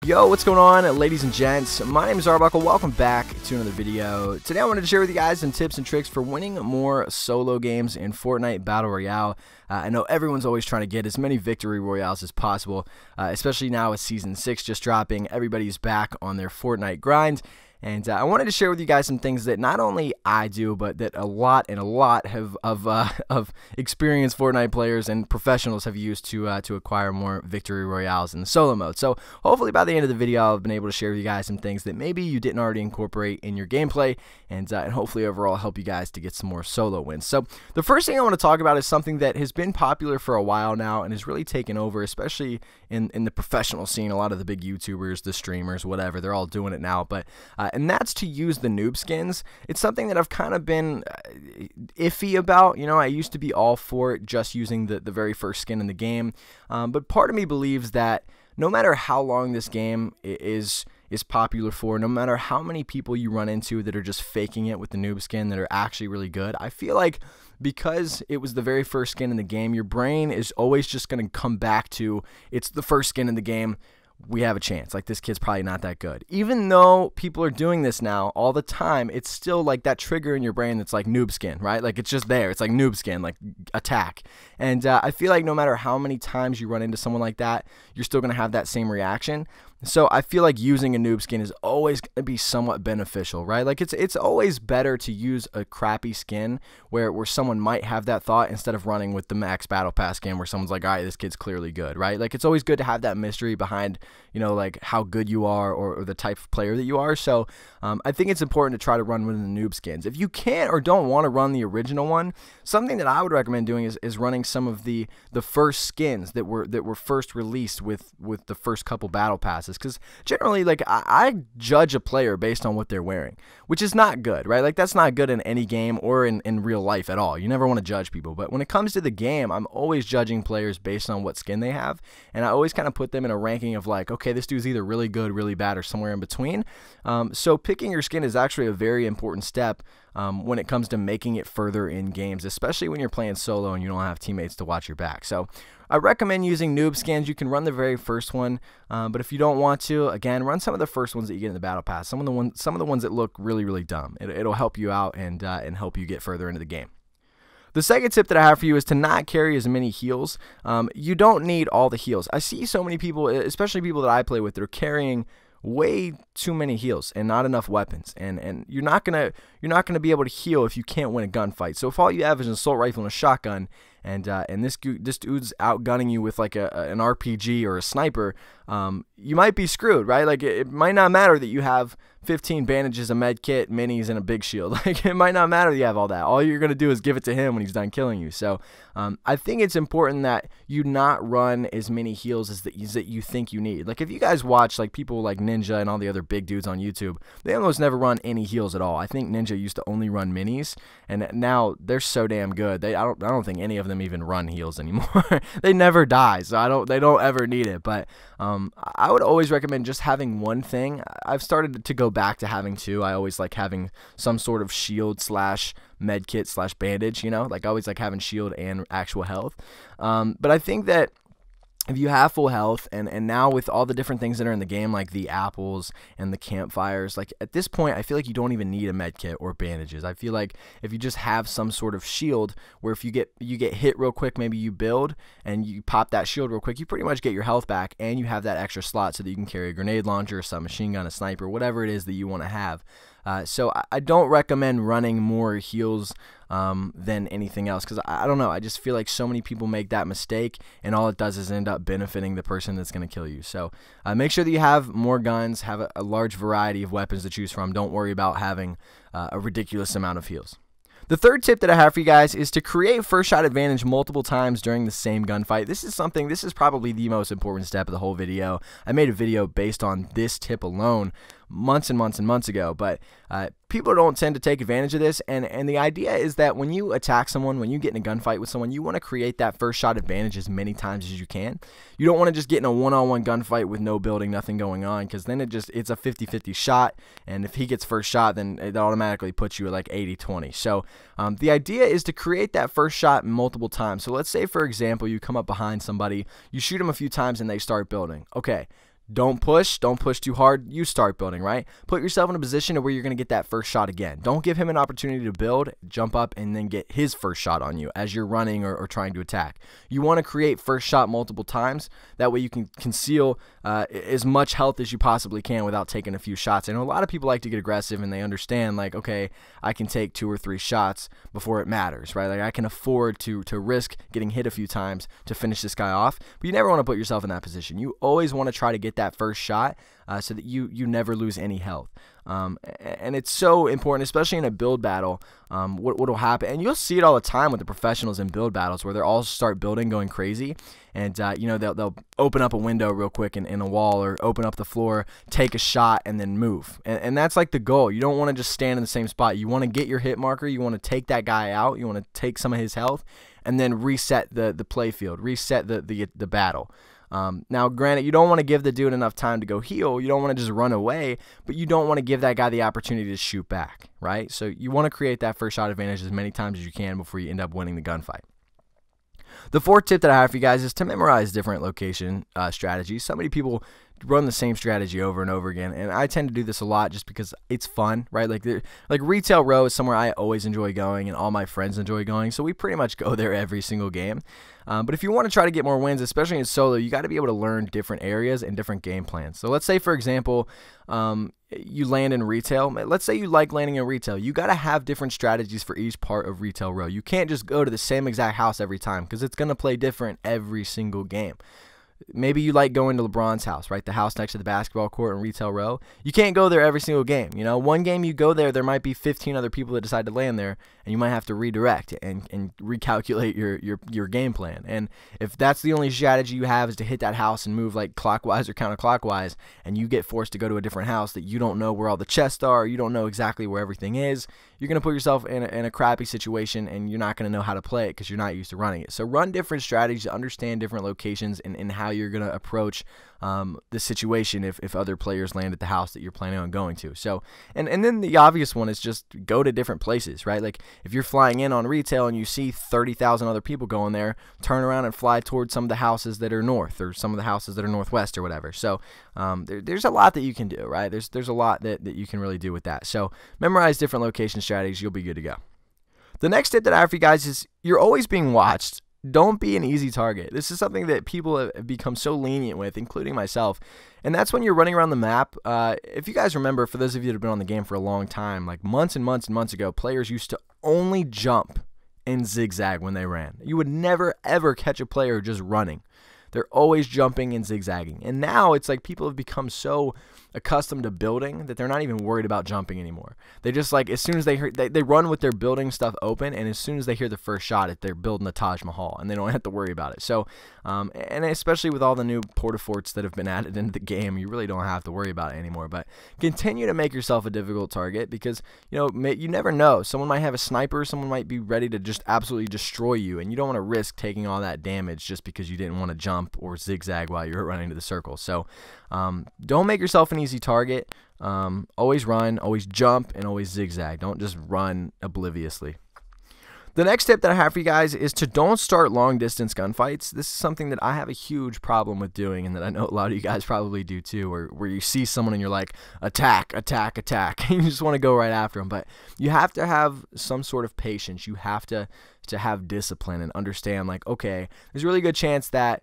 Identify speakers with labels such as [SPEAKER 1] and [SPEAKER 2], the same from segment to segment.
[SPEAKER 1] Yo, what's going on, ladies and gents? My name is Arbuckle. Welcome back to another video. Today I wanted to share with you guys some tips and tricks for winning more solo games in Fortnite Battle Royale. I know everyone's always trying to get as many victory royales as possible, especially now with Season 6 just dropping. Everybody's back on their Fortnite grind. And I wanted to share with you guys some things that not only I do, but that a lot of experienced Fortnite players and professionals have used to acquire more victory royales in the solo mode. So hopefully by the end of the video, I've been able to share with you guys some things that maybe you didn't already incorporate in your gameplay, and hopefully overall help you guys to get some more solo wins. So the first thing I want to talk about is something that has been popular for a while now and has really taken over, especially in the professional scene. A lot of the big YouTubers, the streamers, whatever, they're all doing it now. But and that's to use the noob skins. It's something that I've kind of been iffy about. You know, I used to be all for it, just using the very first skin in the game. But part of me believes that no matter how long this game is popular for, no matter how many people you run into that are just faking it with the noob skin that are actually really good, I feel like because it was the very first skin in the game, your brain is always just going to come back to, it's the first skin in the game, we have a chance. Like, this kid's probably not that good. Even though people are doing this now all the time, it's still like that trigger in your brain that's like noob skin, right? Like, it's just there. It's like noob skin, like attack. And I feel like no matter how many times you run into someone like that, you're still going to have that same reaction. So I feel like using a noob skin is always going to be somewhat beneficial, right? Like, it's always better to use a crappy skin where someone might have that thought instead of running with the max battle pass skin where someone's like, all right, this kid's clearly good, right? Like, it's always good to have that mystery behind, you know, like how good you are or the type of player that you are. So I think it's important to try to run with the noob skins. If you can't or don't want to run the original one, something that I would recommend doing is running some of the first skins that were first released with the first couple battle passes. Because generally, like, I judge a player based on what they're wearing, which is not good, right? Like, that's not good in any game or in real life at all. You never want to judge people. But when it comes to the game, I'm always judging players based on what skin they have. And I always kind of put them in a ranking of like, okay, this dude's either really good, really bad, or somewhere in between. So picking your skin is actually a very important step when it comes to making it further in games, especially when you're playing solo and you don't have teammates to watch your back. So I recommend using noob skins. You can run the very first one, but if you don't want to, again, run some of the first ones that you get in the battle pass. Some of the ones that look really dumb. It'll help you out and help you get further into the game. The second tip that I have for you is to not carry as many heals. You don't need all the heals. I see so many people, especially people that I play with, that are carrying way too many heals and not enough weapons, and you're not gonna be able to heal if you can't win a gunfight. So if all you have is an assault rifle and a shotgun, and this dude's outgunning you with like an RPG or a sniper, you might be screwed, right? Like, it might not matter that you have 15 bandages, a med kit, minis, and a big shield. Like, it might not matter that you have all that. All you're gonna do is give it to him when he's done killing you. So I think it's important that you not run as many heals as that you think you need. Like, if you guys watch like people like Ninja and all the other big dudes on YouTube, they almost never run any heals at all. I think Ninja used to only run minis, and now they're so damn good. I don't think any of them even run heals anymore. They never die, so they don't ever need it. But I would always recommend just having one thing. I've started to go back to having two. I always like having some sort of shield slash med kit slash bandage, you know, like I always like having shield and actual health. But I think that if you have full health, and now with all the different things that are in the game, like the apples and the campfires, like at this point, I feel like you don't even need a med kit or bandages. I feel like if you just have some sort of shield where if you get hit real quick, maybe you build and you pop that shield real quick, you pretty much get your health back, and you have that extra slot so that you can carry a grenade launcher, a submachine gun, a sniper, whatever it is that you want to have. So I don't recommend running more heals than anything else, because I don't know, I just feel like so many people make that mistake, and all it does is end up benefiting the person that's going to kill you. So make sure that you have more guns, have a large variety of weapons to choose from. Don't worry about having a ridiculous amount of heals. The third tip that I have for you guys is to create first shot advantage multiple times during the same gunfight. This is probably the most important step of the whole video. I made a video based on this tip alone months and months and months ago, but people don't tend to take advantage of this, and the idea is that when you attack someone, when you get in a gunfight with someone, you want to create that first shot advantage as many times as you can. You don't want to just get in a one-on-one gunfight with no building, nothing going on, because then it's a 50-50 shot, and if he gets first shot, then it automatically puts you at like 80-20. So the idea is to create that first shot multiple times. So let's say, for example, you come up behind somebody, you shoot them a few times, and they start building. Okay, Don't push too hard. You start building, right? Put yourself in a position where you're going to get that first shot again. Don't give him an opportunity to build, jump up, and then get his first shot on you as you're running or trying to attack. You want to create first shot multiple times. That way you can conceal as much health as you possibly can without taking a few shots. I know a lot of people like to get aggressive, and they understand, like, okay, I can take 2 or 3 shots before it matters, right? Like, I can afford to risk getting hit a few times to finish this guy off. But you never want to put yourself in that position. You always want to try to get that first shot so that you never lose any health. And it's so important, especially in a build battle. What will happen, and you'll see it all the time with the professionals in build battles, where they'll all start building, going crazy, and they'll open up a window real quick in a wall, or open up the floor, take a shot, and then move. And that's like the goal. You don't want to just stand in the same spot. You want to get your hit marker. You want to take that guy out. You want to take some of his health, and then reset the play field, reset the battle. Now, granted, you don't want to give the dude enough time to go heal. You don't want to just run away, but you don't want to give that guy the opportunity to shoot back, right? So you want to create that first shot advantage as many times as you can before you end up winning the gunfight. The fourth tip that I have for you guys is to memorize different location strategies. So many people run the same strategy over and over again, and I tend to do this a lot just because it's fun, right? Like Retail Row is somewhere I always enjoy going, and all my friends enjoy going, so we pretty much go there every single game. But if you want to try to get more wins, especially in solo, you got to be able to learn different areas and different game plans. So let's say, for example, you land in retail. Let's say you like landing in retail. You got to have different strategies for each part of Retail Row. You can't just go to the same exact house every time, because it's going to play different every single game. Maybe you like going to LeBron's house, right? The house next to the basketball court in Retail Row. You can't go there every single game. You know, one game you go there might be 15 other people that decide to land there, and you might have to redirect and recalculate your game plan. And if that's the only strategy you have is to hit that house and move like clockwise or counterclockwise, and you get forced to go to a different house that you don't know where all the chests are, or you don't know exactly where everything is, you're going to put yourself in a crappy situation, and you're not going to know how to play it because you're not used to running it. So run different strategies, understand different locations, and how you're going to approach the situation if other players land at the house that you're planning on going to. So, and then the obvious one is just go to different places, right? Like if you're flying in on retail and you see 30,000 other people going there, turn around and fly towards some of the houses that are north, or some of the houses that are northwest, or whatever. So there's a lot that you can do, right? There's a lot that you can really do with that. So memorize different location strategies. You'll be good to go. The next tip that I have for you guys is you're always being watched. Don't be an easy target. This is something that people have become so lenient with, including myself. And that's when you're running around the map. If you guys remember, for those of you that have been on the game for a long time, like months and months and months ago, players used to only jump and zigzag when they ran. You would never, ever catch a player just running. They're always jumping and zigzagging. And now it's like people have become so accustomed to building that they're not even worried about jumping anymore. They just, like, as soon as they hear, they run with their building stuff open, and as soon as they hear the first shot, they're building the Taj Mahal, and they don't have to worry about it. So, and especially with all the new porta-forts that have been added into the game, you really don't have to worry about it anymore. But continue to make yourself a difficult target, because, you know, you never know. Someone might have a sniper, someone might be ready to just absolutely destroy you, and you don't want to risk taking all that damage just because you didn't want to jump or zigzag while you're running to the circle. So don't make yourself an easy target. Always run, always jump, and always zigzag. Don't just run obliviously. The next tip that I have for you guys is to don't start long distance gunfights. This is something that I have a huge problem with doing, and that I know a lot of you guys probably do too, where you see someone and you're like, attack, attack, attack, and you just want to go right after them. But you have to have some sort of patience. You have to have discipline and understand, like, okay, there's a really good chance that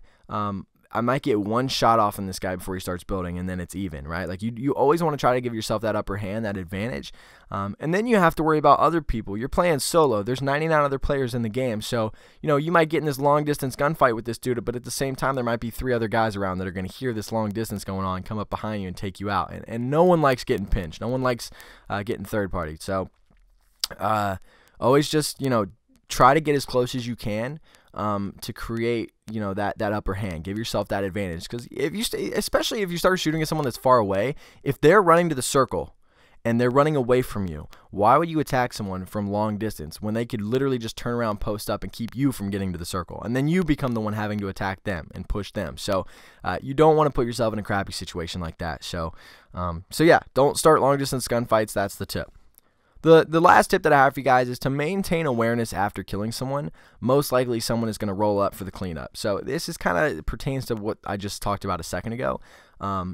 [SPEAKER 1] I might get one shot off on this guy before he starts building, and then it's even, right? Like, you always want to try to give yourself that upper hand, that advantage. And then you have to worry about other people. You're playing solo. There's 99 other players in the game. So, you know, you might get in this long distance gunfight with this dude, but at the same time, there might be 3 other guys around that are going to hear this long distance going on, come up behind you and take you out. And no one likes getting pinched. No one likes getting third party. So always just, you know, try to get as close as you can to create, you know, that upper hand. Give yourself that advantage, because if you especially if you start shooting at someone that's far away, if they're running to the circle and they're running away from you, why would you attack someone from long distance when they could literally just turn around, post up, and keep you from getting to the circle, and then you become the one having to attack them and push them? So you don't want to put yourself in a crappy situation like that. So yeah, don't start long distance gunfights. That's the tip. The last tip that I have for you guys is to maintain awareness after killing someone. Most likely someone is going to roll up for the cleanup. So this is kind of pertains to what I just talked about a second ago.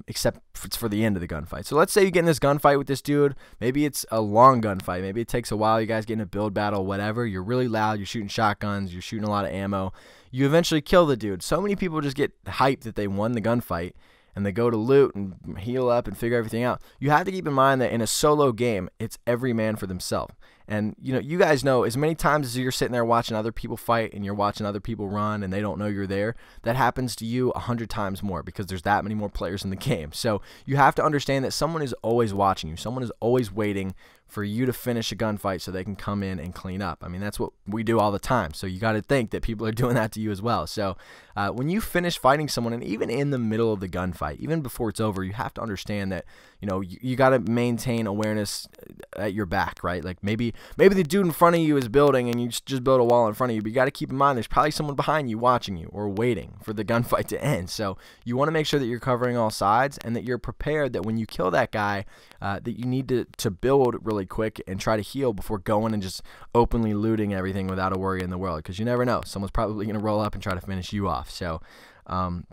[SPEAKER 1] except it's for the end of the gunfight. So let's say you get in this gunfight with this dude. Maybe it's a long gunfight. Maybe it takes a while. You guys get in a build battle, whatever. You're really loud. You're shooting shotguns. You're shooting a lot of ammo. You eventually kill the dude. So many people just get hyped that they won the gunfight, and they go to loot and heal up and figure everything out. You have to keep in mind that in a solo game, it's every man for themselves. And you guys know, as many times as you're sitting there watching other people fight and you're watching other people run and they don't know you're there, that happens to you 100 times more because there's that many more players in the game. So you have to understand that someone is always watching you. Someone is always waiting for you to finish a gunfight so they can come in and clean up. I mean, that's what we do all the time. So you got to think that people are doing that to you as well. So when you finish fighting someone, and even in the middle of the gunfight, even before it's over, you have to understand that you got to maintain awareness at your back, right? Like maybe the dude in front of you is building and you just build a wall in front of you, but you got to keep in mind there's probably someone behind you watching you or waiting for the gunfight to end. So you want to make sure that you're covering all sides and that you're prepared that when you kill that guy, that you need to build really quick and try to heal before going and just openly looting everything without a worry in the world, because you never know, someone's probably going to roll up and try to finish you off. So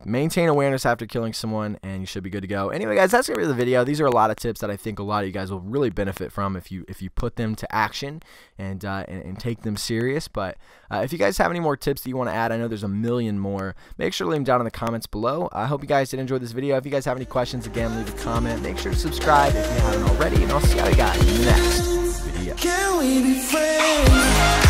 [SPEAKER 1] maintain awareness after killing someone and you should be good to go. Anyway, guys, that's gonna be the video. These are a lot of tips that I think a lot of you guys will really benefit from if you put them to action and take them serious. But if you guys have any more tips that you want to add, I know there's a million more, make sure to leave them down in the comments below. I hope you guys did enjoy this video. If you guys have any questions, again, leave a comment. Make sure to subscribe if you haven't already, and I'll see you guys in the next video. Can we be friends?